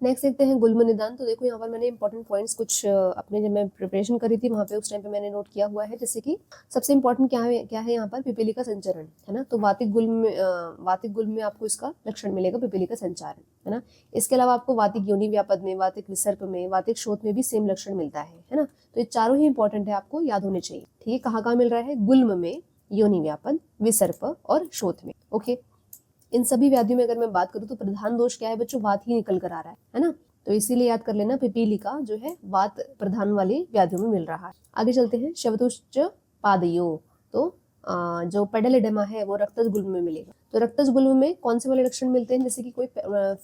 Next देखते हैं गुल्म निदान। तो देखो यहाँ पर मैंने इंपॉर्टेंट पॉइंट्स कुछ अपने जब मैं प्रिपरेशन करी थी वहाँ पे उस टाइम पे मैंने नोट किया हुआ है। जैसे कि सबसे इंपॉर्टेंट क्या है यहाँ पर पिपीली का संचरण, है ना। तो वातिक गुल्म में आपको इसका लक्षण मिलेगा पिपीली का संचारण, है ना। इसके अलावा आपको वातिक योनि व्यापद में, वातिक विसर्प में, वातिक शोथ में भी सेम लक्षण मिलता है ना। तो ये चारों ही इंपॉर्टेंट है, आपको याद होने चाहिए। ठीक है, कहाँ मिल रहा है? गुल्म में, योनि व्यापद, विसर्प और शोथ में। ओके, इन सभी व्याधियों में अगर मैं बात करूं तो प्रधान दोष क्या है बच्चों? वात ही निकल कर आ रहा है ना। तो इसीलिए याद कर लेना पिपीली का जो है वात प्रधान वाली व्याधियों में मिल रहा है। आगे चलते हैं शवतुश्च पादयो। तो जो पेडल एडेमा है वो रक्तज गुल्म में मिलेगा। तो रक्तज गुल्म में कौन से वाले लक्षण मिलते हैं? जैसे कि कोई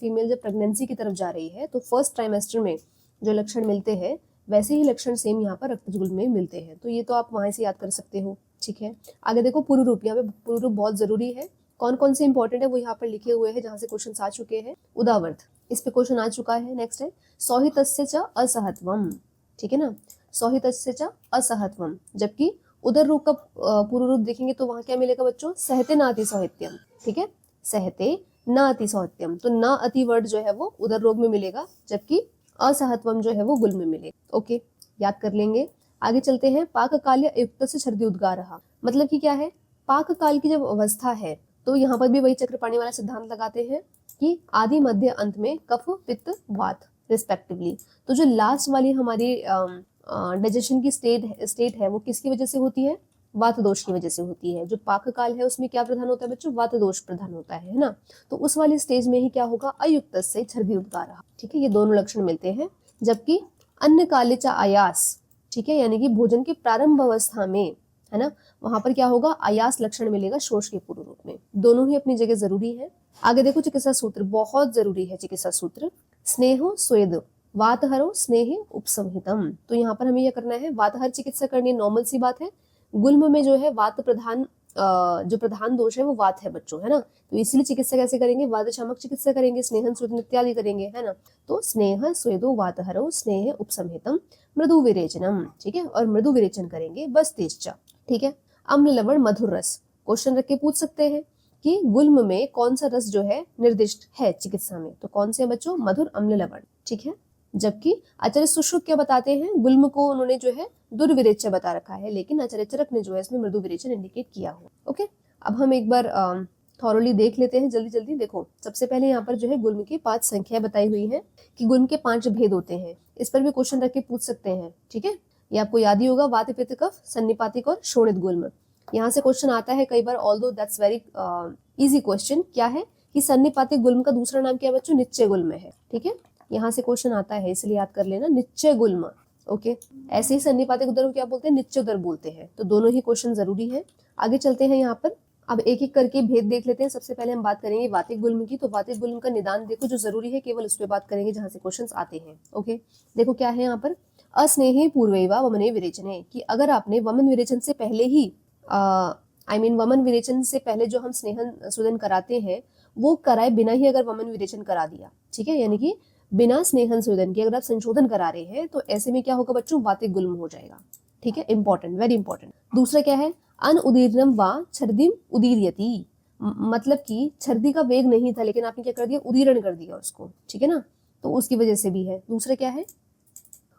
फीमेल जब प्रेगनेंसी की तरफ जा रही है तो फर्स्ट ट्राइमेस्टर में जो लक्षण मिलते हैं वैसे ही लक्षण सेम यहाँ पर रक्तज गुल्म में मिलते हैं। तो ये तो आप वहां से याद कर सकते हो। ठीक है, आगे देखो पूर्व रूप। यहाँ पे पूर्व रूप बहुत जरूरी है। कौन कौन से इंपॉर्टेंट है वो यहाँ पर लिखे हुए हैं जहाँ से क्वेश्चन आ चुके हैं। उदावर्त, इस पे क्वेश्चन आ चुका है। नेक्स्ट है सौहितस्य च असहत्वम। ठीक है ना, सौहितस्य च असहत्वम। जबकि उदर रोग का पूर्व रूप देखेंगे तो वहां क्या मिलेगा बच्चों? सहते न अति सौहित्यम। ठीक है, सहते न अति सौहित्यम। तो न अति वर्ड जो है वो उदर रोग में मिलेगा, जबकि असहत्वम जो है वो गुल्म में मिलेगा। ओके, याद कर लेंगे। आगे चलते हैं पाक काल्य युक्त से छर्दी उद्गार। मतलब कि क्या है? पाक काल की जब अवस्था है तो यहाँ पर भी वही चक्रपाणी वाला सिद्धांत लगाते हैं कि आदि मध्य अंत में कफ पित्त वात रिस्पेक्टिवली। तो जो लास्ट वाली हमारी डाइजेशन की स्टेट है वो किसकी वजह से होती है? वात दोष की वजह से होती है। जो पाक काल है उसमें क्या प्रधान होता है बच्चों? वात दोष प्रधान होता है ना। तो उस वाली स्टेज में ही क्या होगा? अयुक्त से छर्दी उद्गार। ठीक है, ये दोनों लक्षण मिलते हैं। जबकि अन्न कालिचा आयास, ठीक है, यानी कि भोजन की प्रारंभ अवस्था में, है ना, वहां पर क्या होगा? आयास लक्षण मिलेगा शोष के पूर्व रूप में। दोनों ही अपनी जगह जरूरी है। आगे देखो चिकित्सा सूत्र, बहुत जरूरी है चिकित्सा सूत्र। स्नेहो स्वेद वातहरो स्नेह उपसंहितम। तो यहाँ पर हमें यह करना है, वातहर चिकित्सा करनी, नॉर्मल सी बात है। गुल्म में जो है वात प्रधान जो प्रधान दोष है वो वात है बच्चों, है ना। तो इसीलिए चिकित्सा कैसे करेंगे? वात शामक चिकित्सा करेंगे, स्नेहन स्वेदन इत्यादि करेंगे, है ना। तो स्नेह स्वेदो वातहरो स्नेह उपसंहितम मृदु विरेचनम। ठीक है, और मृदु विरेचन करेंगे बस तेजचा। ठीक है, अम्ल लवण मधुर रस, क्वेश्चन रख के पूछ सकते हैं कि गुल्म में कौन सा रस जो है निर्दिष्ट है चिकित्सा में? तो कौन से बच्चों? मधुर, अम्ल, लवण। ठीक है, जबकि आचार्य सुश्रुत क्या बताते हैं? गुल्म को उन्होंने जो है दुर्विरेच्य बता रखा है, लेकिन आचार्य चरक ने जो है इसमें मृदु विरेचन इंडिकेट किया हो। ओके, अब हम एक बार थॉरली देख लेते हैं जल्दी जल्दी। देखो सबसे पहले यहाँ पर जो है गुल्म की 5 संख्या बताई हुई है कि गुल्म के 5 भेद होते हैं। इस पर भी क्वेश्चन रख के पूछ सकते हैं। ठीक है, ये आपको याद ही होगा, वात पित्त कफ सन्निपातिक और शोणित गुल्म। यहाँ से क्वेश्चन आता है कई बार, although that's very easy question. क्या है कि सन्निपातिक गुल्म का दूसरा नाम क्या है बच्चों? निश्चय गुल्म है। ठीक है, यहाँ से क्वेश्चन आता है इसलिए याद कर लेना, निश्चय गुल्म। ओके, ऐसे ही सन्निपातिक उदर को क्या बोलते हैं? निश्चय उदर बोलते हैं। तो दोनों ही क्वेश्चन जरूरी है। आगे चलते हैं यहाँ पर, अब एक एक करके भेद देख लेते हैं। सबसे पहले हम बात करेंगे वातिक गुल्म की। तो वातिक गुल्म का निदान देखो, जो जरूरी है केवल उस पर बात करेंगे जहां से क्वेश्चंस आते हैं। ओके, देखो क्या है यहाँ पर, अस्नेहे पूर्वैवा वमने विरेचने, कि अगर आपने वमन विरेचन से पहले ही वमन विरेचन से पहले जो हम स्नेहन सुदन कराते हैं वो कराए बिना ही अगर वमन विरेचन करा दिया, ठीक है, यानी कि बिना स्नेहन सुदन के अगर आप संशोधन करा रहे हैं तो ऐसे में क्या होगा बच्चों? वातिक गुल्म हो जाएगा। ठीक है, इंपॉर्टेंट, वेरी इंपॉर्टेंट। दूसरा क्या है? अन उदीर्णम व छर्दिम उदीर्यति, मतलब कि छर्दी का वेग नहीं था लेकिन आपने क्या कर दिया? उदीर्ण कर दिया उसको। ठीक है ना, तो उसकी वजह से भी है। दूसरा क्या है?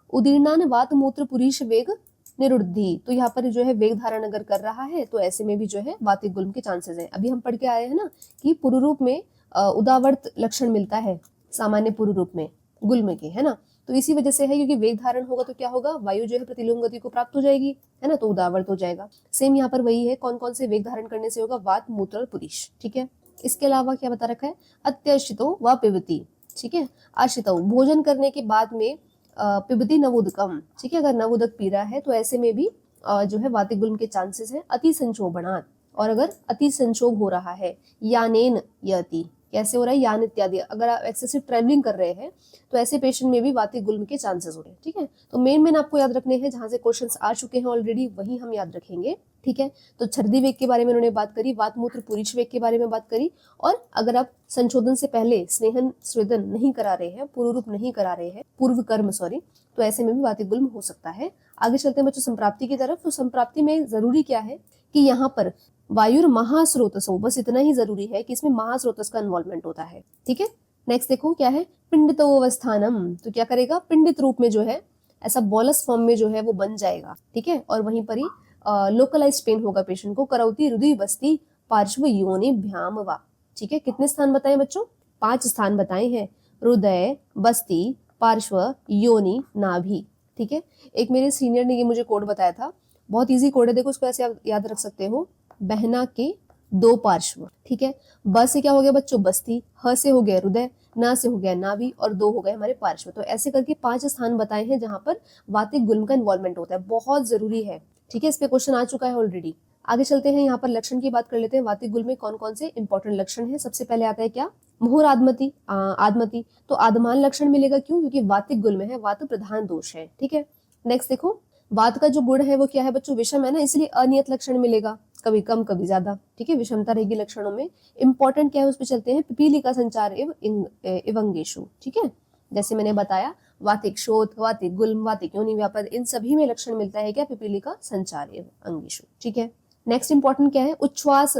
उदीर्णान वात मूत्र पुरीश वेग निरुद्धि, तो यहाँ पर जो है वेग धारण अगर कर रहा है तो ऐसे में भी जो है वातिक गुल्म के चांसेस हैं। अभी हम पढ़ के आए हैं ना कि पूर्व रूप में उदावर्त लक्षण मिलता है सामान्य पूर्व रूप में गुल्म के, है ना। तो इसी वजह से है, क्योंकि वेग धारण होगा तो क्या होगा? वायु जो है प्रतिलोम गति को प्राप्त हो जाएगी, है ना, तो उदावर्त हो जाएगा। सेम यहाँ पर वही है, कौन कौन से वेग धारण करने से होगा? वात मूत्र और पुरीश। ठीक है, इसके अलावा क्या बता रखा है? अत्याश्रितो व पिबती। ठीक है, आश्रितो भोजन करने के बाद में पिबती नवोदकम। ठीक है, अगर नवोदक पी रहा है तो ऐसे में भी जो है वातिक गुल्म के चांसेस है। अति संशोभनात्, और अगर अति संशोभ हो रहा है, यानेन यति, कैसे हो रहा है? यान इत्यादि, अगर आप एक्सेसिव ट्रैवलिंग कर रहे हैं तो ऐसे पेशेंट में भी वातिक गुल्म के चांसेस हो रहे हैं। ठीक है, तो मेन आपको याद रखने हैं, जहां से क्वेश्चंस आ चुके हैं ऑलरेडी वही हम याद रखेंगे। ठीक है, तो छर्दी वेग के बारे में उन्होंने बात करी, वात मूत्र पुरीश वेग के बारे में बात करी, और अगर आप संशोधन से पहले स्नेहन स्वेदन नहीं करा रहे हैं, पूर्व रूप नहीं करा रहे हैं, पूर्व कर्म सॉरी, तो ऐसे में भी वातिक गुल्म हो सकता है। आगे चलते हैं बच्चों संप्राप्ति की तरफ। तो संप्राप्ति में जरूरी क्या है कि यहाँ पर वायुर महास्रोतसो, बस इतना ही जरूरी है कि इसमें महास्रोतस का इन्वॉल्वमेंट होता है। ठीक है, नेक्स्ट देखो क्या है? पिंडितो अवस्थानम, तो क्या करेगा, पिंडित रूप में जो है ऐसा बॉलस फॉर्म में जो है वो बन जाएगा, ठीक है। और वहीं पर ही लोकलाइज पेन होगा पेशेंट को। करौती हृदय बस्ती पार्श्व योनि भ्याम वा, ठीक है। कितने स्थान बताए बच्चों, 5 स्थान बताए हैं, हृदय, बस्ती, पार्श्व, योनि, नाभि, ठीक है। एक मेरे सीनियर ने ये मुझे कोड बताया था, बहुत इजी कोड है, देखो उसको ऐसे आप याद रख सकते हो, बहना के 2 पार्श्व, ठीक है। ब से क्या हो गया बच्चों, बस्ती, ह से हो गया हृदय, ना से हो गया नाभि, और 2 हो गए हमारे पार्श्व। तो ऐसे करके 5 स्थान बताए हैं जहां पर वातिक गुल्म का इन्वॉल्वमेंट होता है, बहुत जरूरी है, ठीक है। इस पे क्वेश्चन आ चुका है ऑलरेडी। आगे चलते हैं, यहाँ पर लक्षण की बात कर लेते हैं। वातिक गुल्म में कौन कौन से इंपॉर्टेंट लक्षण है। सबसे पहले आता है क्या, मुहुर आदमति, आदमति, तो आदमान लक्षण मिलेगा, क्यों, क्योंकि वातिक गुल्म है, वात प्रधान दोष है, ठीक है। नेक्स्ट देखो, वात का जो गुण है वो क्या है बच्चों, विषम है ना, इसलिए अनियत लक्षण मिलेगा, कभी कम कभी ज्यादा, ठीक है, विषमता रहेगी लक्षणों में। इंपॉर्टेंट क्या है उस पर चलते हैं, पिपीलिका संचार एवं अंगेशु, ठीक है। जैसे मैंने बताया, वातिक शोथ, वातिक गुल्म, वातिक योनि व्यापद, इन सभी में लक्षण मिलता है क्या, पिपीलिका संचार एवं अंगेशु, ठीक है। नेक्स्ट इंपॉर्टेंट क्या है, उच्छ्वास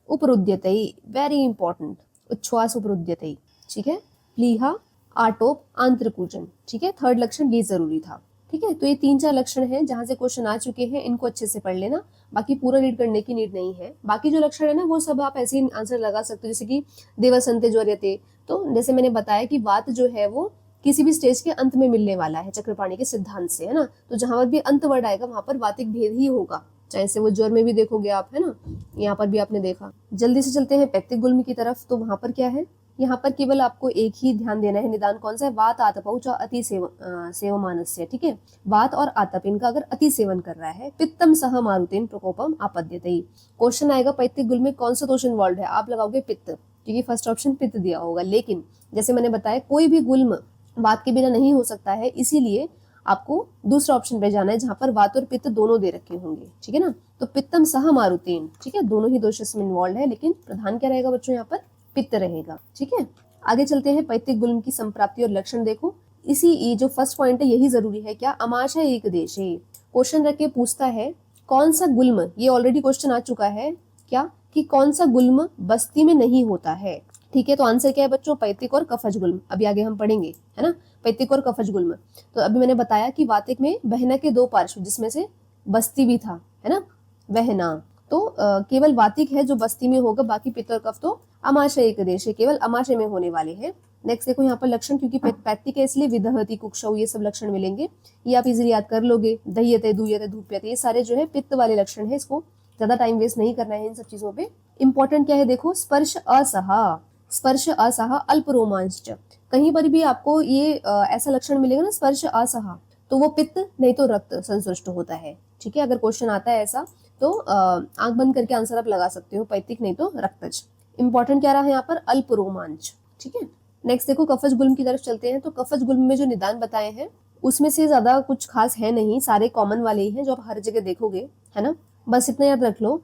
उपरुद्यतई, वेरी इंपॉर्टेंट, उच्छ्वास उपरुद्यतई, ठीक है। प्लीहा, आटोप, आंत्रकूजन, ठीक है। थर्ड लक्षण ये जरूरी था, ठीक है। तो ये 3-4 लक्षण हैं जहां से क्वेश्चन आ चुके हैं, इनको अच्छे से पढ़ लेना, बाकी पूरा रीड करने की नीड नहीं है। बाकी जो लक्षण है ना वो सब आप ऐसे ही आंसर लगा सकते हो, जैसे कि देवसंते ज्वरयते, तो जैसे मैंने बताया कि वात जो है वो किसी भी स्टेज के अंत में मिलने वाला है चक्रपाणी के सिद्धांत से, है ना। तो जहां पर भी अंत वर्ड आएगा वहां पर वातिक भेद ही होगा, चाहे से वो ज्वर में भी देखोगे आप, है ना, यहाँ पर भी आपने देखा। जल्दी से चलते हैं पैक्तिक गुल्म की तरफ। तो वहां पर क्या है, यहाँ पर केवल आपको एक ही ध्यान देना है, निदान कौन सा है, वात आतपौ च अति सेवमानस्य, ठीक है। वात और आतप इनका अगर अति सेवन कर रहा है, पित्तम सह मारुतेन प्रकोपम आपद्यते। क्वेश्चन आएगा पैक्तिक गुल्म में कौन सा दोष इन्वॉल्व है, आप लगाओगे पित्त, क्योंकि फर्स्ट ऑप्शन पित्त दिया होगा। लेकिन जैसे मैंने बताया कोई भी गुल्म वात के बिना नहीं हो सकता है, इसीलिए आपको दूसरा ऑप्शन पे जाना है जहां पर वात और पित्त दोनों दे रखे होंगे, ठीक है ना। तो पित्तम सह मारुतेन, ठीक है, दोनों ही दोष इसमें इन्वॉल्व है, लेकिन प्रधान क्या रहेगा बच्चों, यहाँ पर पित्त रहेगा, ठीक है। आगे चलते हैं, पैक्तिक गुल्म की संप्राप्ति और लक्षण देखो। इसी ये जो फर्स्ट पॉइंट है यही जरूरी है, क्या, अमाशय एक देश है। क्वेश्चन रख के पूछता है कौन सा गुल्म, ये ऑलरेडी क्वेश्चन आ चुका है क्या, कि कौन सा गुल्म बस्ती में नहीं होता है, ठीक है। तो आंसर क्या है बच्चों, पैक्तिक और कफज गुल्म, अभी आगे हम पढ़ेंगे, है ना, पैक्तिक और कफज गुल्म। तो अभी मैंने बताया कि वातिक में बहना के 2 पार्श्व, जिसमें से बस्ती भी था, है ना, वहना, तो केवल वातिक है जो बस्ती में होगा, बाकी पित्त और कफ तो अमाशय एक देश है, केवल अमाशय में होने वाले हैं। नेक्स्ट देखो यहाँ पर लक्षण, क्योंकि पैक्तिक है इसलिए विदहति, कुक्षौ, ये सब लक्षण मिलेंगे, ये आप इजीली याद कर लोगे। दह्यते, दूयते, धूप्यते, ये सारे जो है पित्त वाले लक्षण है, इसको ज्यादा टाइम वेस्ट नहीं करना है इन सब चीजों पे। इंपॉर्टेंट क्या है देखो, स्पर्श असहा, स्पर्श असहा अल्प रोमांच, कहीं पर भी आपको ये ऐसा लक्षण मिलेगा ना, स्पर्श असहा, तो वो पित्त नहीं तो रक्त संसृष्ट होता है, ठीक है। अगर क्वेश्चन आता है ऐसा तो आंख बंद करके आंसर आप लगा सकते हो, पैक्तिक नहीं तो रक्तज। इंपॉर्टेंट क्या रहा है यहाँ पर, अल्प रोमांच, ठीक है। नेक्स्ट देखो, कफज गुल्म की तरफ चलते हैं। तो कफज गुल्म में जो निदान बताए हैं उसमें से ज्यादा कुछ खास है नहीं, सारे कॉमन वाले ही हैं जो आप हर जगह देखोगे, है ना। बस इतना याद रख लो,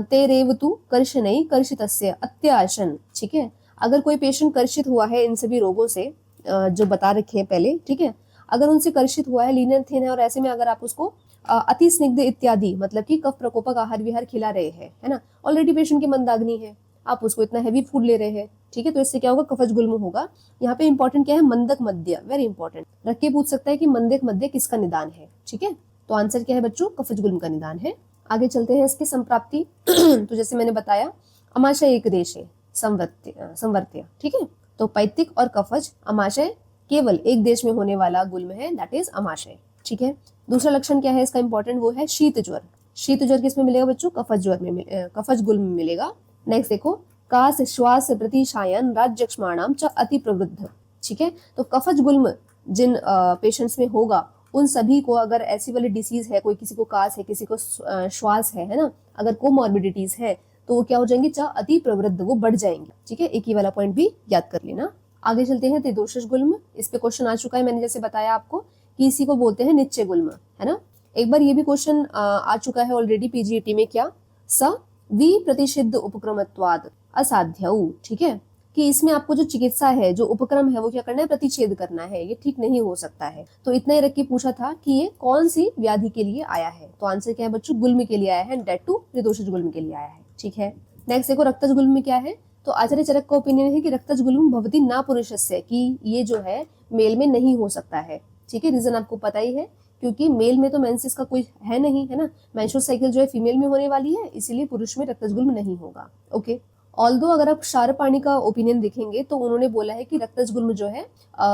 तेरेवतु कर्षणई कर्षितस्य अत्याशन, ठीक है। अगर कोई पेशेंट कर्षित हुआ है इन सभी रोगों से जो बता रखे हैं पहले, ठीक है, अगर उनसे कर्षित हुआ है, लीनियर थिन है, और ऐसे में अगर आप उसको अति स्निग्ध इत्यादि, मतलब कि कफ प्रकोपक आहार विहार खिला रहे हैं, है ना, ऑलरेडी पेशेंट की मंदाग्नि है, आप उसको इतना हैवी फूड ले रहे हैं, ठीक है, तो इससे क्या होगा, कफज गुल्म होगा। यहाँ पे इंपॉर्टेंट क्या है, मंदक मध्य, वेरी इंपॉर्टेंट, रख के पूछ सकता है कि मंदक मध्य किसका निदान है, ठीक है। तो आंसर क्या है बच्चों, कफज गुल्म का निदान है। आगे चलते हैं इसकी संप्राप्ति। तो जैसे मैंने बताया, अमाशय एक देश है, संवर्त्य, ठीक है। तो पैक्तिक और कफज, अमाशय केवल एक देश में होने वाला गुल्म है, दैट इज अमाशय, ठीक है। दूसरा लक्षण क्या है इसका इंपॉर्टेंट, वो है शीत ज्वर। शीत ज्वर किसमें मिलेगा बच्चों, कफज ज्वर में, कफज गुल्म में मिलेगा। नेक्स्ट देखो, कास श्वास प्रतिशायन राज्यक्ष्माणाम च अति प्रवृद्ध, ठीक है। तो कफज गुल्म जिन पेशेंट्स में होगा उन सभी को, अगर ऐसी वाली डिसीज है, कोई किसी को कास है, किसी को श्वास है ना, अगर कोमॉर्बिडिटीज है, तो वो क्या हो जाएंगे, च अति प्रवृद्ध, वो बढ़ जाएंगे, ठीक है। एक ही वाला पॉइंट भी याद कर लेना। आगे चलते हैं, त्रिदोषज गुल्म, इस पे क्वेश्चन आ चुका है, मैंने जैसे बताया आपको कि इसी को बोलते हैं निश्चय गुल्म, है ना। एक बार ये भी क्वेश्चन आ चुका है ऑलरेडी पीजीटी में, क्या, स वि प्रतिषिद्ध उपक्रमत्वाद असाध्यौ, ठीक है, कि इसमें आपको जो चिकित्सा है, जो उपक्रम है, वो क्या करना है, प्रतिषेध करना है, ये ठीक नहीं हो सकता है। तो इतना ही रख के पूछा था कि ये कौन सी व्याधि के लिए आया है, तो आंसर क्या है बच्चों, गुल्म के लिए आया है, डेट टू त्रिदोषज गुल्म के लिए आया है, ठीक है। नेक्स्ट देखो, रक्तज गुल्म में क्या है, तो आचार्य चरक का ओपिनियन है कि रक्तज गुल्म भवति ना पुरुषस्य, कि ये जो है मेल में नहीं हो सकता है। ठीक है, रीजन आपको पता ही है, क्योंकि मेल में तो मेंसेस का कोई है नहीं, है ना, मेंस्ट्रुअल साइकिल जो है फीमेल में होने वाली है, इसीलिए पुरुष में रक्तज गुल्म नहीं होगा। ओके, ऑल्दो अगर आप क्षारपाणी का ओपिनियन देखेंगे तो उन्होंने बोला है कि रक्तज गुल्म जो है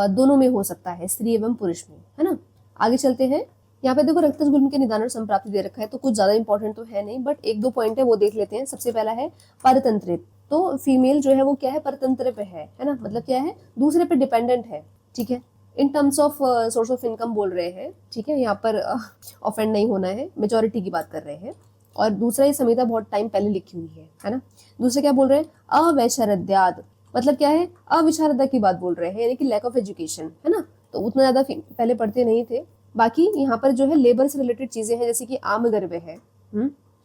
दोनों में हो सकता है, स्त्री एवं पुरुष में, है ना। आगे चलते हैं, यहाँ पे देखो रक्तज गुल्म के निदान और संप्राप्ति दे रखा है, तो कुछ ज्यादा इंपॉर्टेंट तो है नहीं, बट एक दो पॉइंट है वो देख लेते हैं। सबसे पहला है परतंत्रित, तो फीमेल जो है वो क्या है, परतंत्र पे है ना, मतलब क्या है, दूसरे पे डिपेंडेंट है। ठीक है, in terms of source of income बोल रहे हैं। ठीक है, यहाँ पर ऑफेंड नहीं होना है, मेजोरिटी की बात कर रहे हैं। और दूसरा ये संहिता बहुत टाइम पहले लिखी हुई है ना। दूसरे क्या बोल रहे हैं, अवैशारद्याद, मतलब क्या है, अविशारदा की बात बोल रहे हैं, यानी कि लैक ऑफ एजुकेशन, है ना, तो उतना ज्यादा पहले पढ़ते नहीं थे। बाकी यहाँ पर जो है लेबर से रिलेटेड चीजें हैं, जैसे कि आम गर्भ है,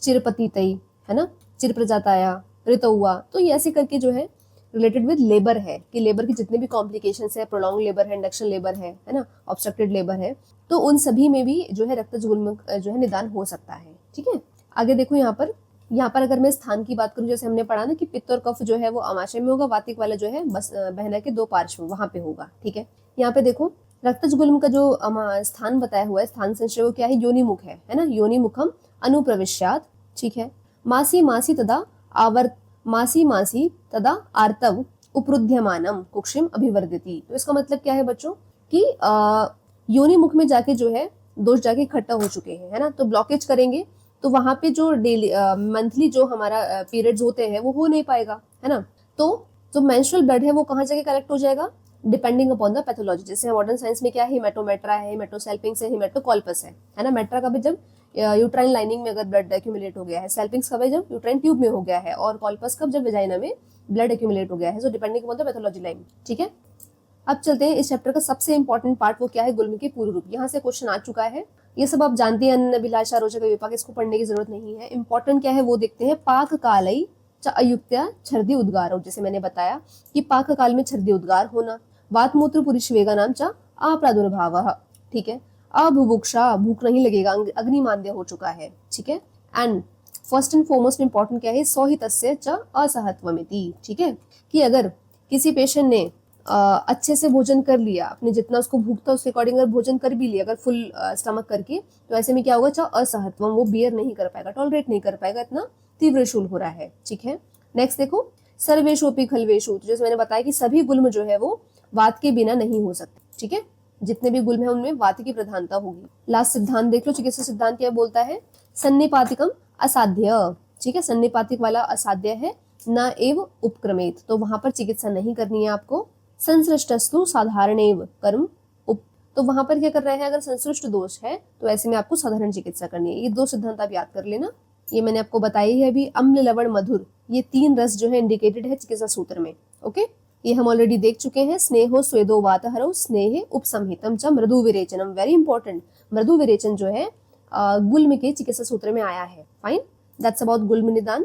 चिरपति तई, है ना, चिर प्रजाताया, ऋतुआ, तो ये ऐसे करके जो है रिलेटेड विद लेबर है, कि लेबर की जितने भी कॉम्प्लिकेशंस है, प्रोलॉन्ग लेबर है, इंडक्शन लेबर है ना, ऑब्स्ट्रक्टेड लेबर है, तो उन सभी में भी जो है रक्तज गुल्म जो है निदान हो सकता है। ठीक है, आगे देखो यहाँ पर अगर मैं स्थान की बात करूं, जैसे हमने पढ़ा ना कि पित्त और कफ जो है वो अमाशय में होगा, वातिक वाला जो है बस बहना के दो पार्श्व वहां पे होगा। ठीक है, यहाँ पे देखो रक्तज गुल्म का जो स्थान बताया हुआ है, स्थान संशय वो क्या है, योनिमुख है ना, योनिमुखम अनुप्रविश्यात। ठीक है, मासी मासी तदा आवर्त मासी मासी तदा आर्तव उपरुध्यमानम कुक्षिम अभिवर्धति। तो इसका मतलब क्या है बच्चों, कि योनि मुख में जाके जो है दोष जाके इकट्ठा हो चुके हैं, है ना, तो ब्लॉकेज करेंगे तो वहां पे जो डेली मंथली जो हमारा पीरियड्स होते हैं वो हो नहीं पाएगा, है ना। तो जो मेंस्ट्रुअल ब्लड है वो कहाँ जाके कलेक्ट हो जाएगा, डिपेंडिंग अपॉन द पैथोलॉजी। जैसे मॉडर्न साइंस में क्या है, हेमेटोमेट्रा है, हेमेटोसेल्पिंग्स है, हेमेटोकॉल्पस है ना। मेट्रा का भी जब यूट्राइन लाइनिंग में अगर ब्लड एक्यूमुलेट हो गया है, सेल्पिंग्स कब है जब यूट्राइन ट्यूब में हो गया है, और कॉल्पस कब जब वेजाइना में ब्लड एक्यूमुलेट हो गया है। So depending upon the pathology line. ठीक है, अब चलते हैं इस चैप्टर का सबसे इंपॉर्टेंट पार्ट, वो क्या है, गुल्म के पूर्व रूप। यहाँ से क्वेश्चन आ चुका है, ये सब आप जानते हैं, अभिलाषा रोचक विपाक, इसको पढ़ने की जरूरत नहीं है। इंपॉर्टेंट क्या है वो देखते हैं, पाक कालई च अयुक्त्या छर्दी उद्गार, जैसे मैंने बताया कि पाक काल में छर्दी उद्गार होना, वात मूत्र पुरुष वेगा नाम च अप्रादुर्भाव। ठीक है, अबुभुक्षा, भूख नहीं लगेगा, अग्निमांद्य हो चुका है। ठीक है, and first and foremost important क्या है, सौहितस्य च असहत्वमिति। ठीक है, कि अगर किसी पेशेंट ने अच्छे से भोजन कर लिया, अपने जितना उसको भूख था उसके अकॉर्डिंग अगर भोजन कर भी लिया, अगर फुल स्टमक करके, तो ऐसे में क्या होगा, चाहे असहत्वम, वो बियर नहीं कर पाएगा, टॉलरेट नहीं कर पाएगा, इतना तीव्र शूल हो रहा है। ठीक है, नेक्स्ट देखो, सर्वेशोपि खलवेशु, तो जैसे मैंने बताया कि सभी गुल्म जो है वो वात के बिना नहीं हो सकते। ठीक है, जितने भी गुल्म है उनमें वात की प्रधानता होगी। लास्ट सिद्धांत देख लो, चिकित्सा सिद्धांत क्या बोलता है, सन्निपातिकम असाध्य। ठीक है, सन्निपातिक वाला असाध्य है, न एव उपक्रमेत, तो वहां पर चिकित्सा नहीं करनी है आपको। संसृष्टस्तु साधारणेव कर्म उप, तो वहां पर क्या कर रहे हैं, अगर संसृष्ट दोष है तो ऐसे में आपको साधारण चिकित्सा करनी है। ये दो सिद्धांत आप याद कर लेना, ये मैंने आपको बताई है अभी। अम्ल लवण मधुर, ये तीन रस जो है इंडिकेटेड है चिकित्सा सूत्र में। ओके, ये हम ऑलरेडी देख चुके हैं। स्नेहो स्वेदो वातहरो स्नेहे उपसंहितम च मृदु विरेचनम, वेरी इंपॉर्टेंट, मृदु विरेचन जो है गुल्म के चिकित्सा सूत्र में आया है। फाइन, दैट्स अबाउट गुल्म निदान।